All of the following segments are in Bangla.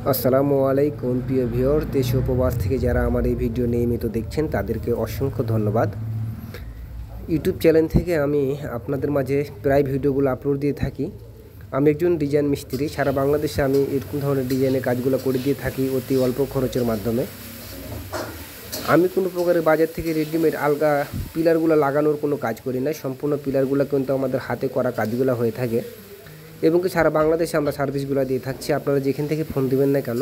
আসসালামু আলাইকুম প্রিয় ভিউয়ার, দেশ ও প্রবাস থেকে যারা আমার এই ভিডিও নিয়মিত দেখছেন তাদেরকে অসংখ্য ধন্যবাদ। ইউটিউব চ্যানেল থেকে আমি আপনাদের মাঝে প্রায় ভিডিওগুলো আপলোড দিয়ে থাকি। আমি একজন ডিজাইন মিস্ত্রি, সারা বাংলাদেশে আমি এরকম ধরনের ডিজাইনের কাজগুলো করে দিয়ে থাকি অতি অল্প খরচের মাধ্যমে। আমি কোনো প্রকারের বাজার থেকে রেডিমেড আলগা পিলারগুলো লাগানোর কোনো কাজ করি না, সম্পূর্ণ পিলারগুলো কিন্তু আমাদের হাতে করা কাজগুলো হয়ে থাকে এবং কি সারা বাংলাদেশে আমরা সার্ভিসগুলো দিয়ে থাকছি। আপনারা যেখান থেকে ফোন দেবেন না কেন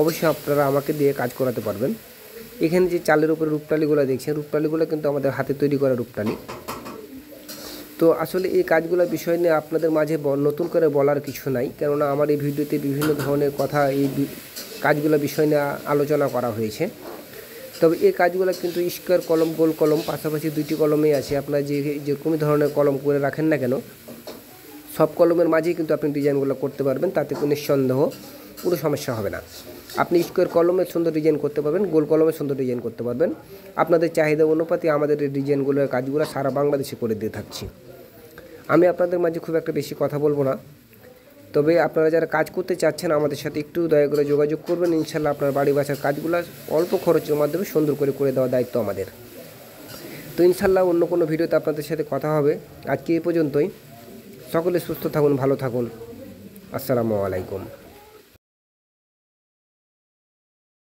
অবশ্যই আপনারা আমাকে দিয়ে কাজ করাতে পারবেন। এখানে যে চালের উপরে রূপটালিগুলো দেখছেন, রূপটালিগুলো কিন্তু আমাদের হাতে তৈরি করা রূপটালি। তো আসলে এই কাজগুলোর বিষয় নিয়ে আপনাদের মাঝে নতুন করে বলার কিছু নাই, কেননা আমার এই ভিডিওতে বিভিন্ন ধরনের কথা এই কাজগুলোর বিষয় নিয়ে আলোচনা করা হয়েছে। তবে এই কাজগুলো কিন্তু স্কোয়ার কলম, গোল কলম, পাশাপাশি দুইটি কলমেই আছে। আপনারা যেরকমই ধরনের কলম করে রাখেন না কেন সব কলমের মাঝেই কিন্তু আপনি ডিজাইনগুলো করতে পারবেন, তাতে কোনো নিঃসন্দেহ কোনো সমস্যা হবে না। আপনি স্কোয়ার কলমের সুন্দর ডিজাইন করতে পারবেন, গোল কলমের সুন্দর ডিজাইন করতে পারবেন। আপনাদের চাহিদা অনুপাতে আমাদের এই ডিজাইনগুলোর কাজগুলো সারা বাংলাদেশে করে দিয়ে থাকছি। আমি আপনাদের মাঝে খুব একটা বেশি কথা বলবো না, তবে আপনারা যারা কাজ করতে চাচ্ছেন আমাদের সাথে একটু দয়া করে যোগাযোগ করবেন। ইনশাল্লাহ আপনার বাড়ি বাসার কাজগুলো অল্প খরচের মাধ্যমে সুন্দর করে দেওয়ার দায়িত্ব আমাদের। তো ইনশাল্লাহ অন্য কোনো ভিডিওতে আপনাদের সাথে কথা হবে। আজকে এই পর্যন্তই। সকলে সুস্থ থাকুন, ভালো থাকুন। আসসালামু আলাইকুম।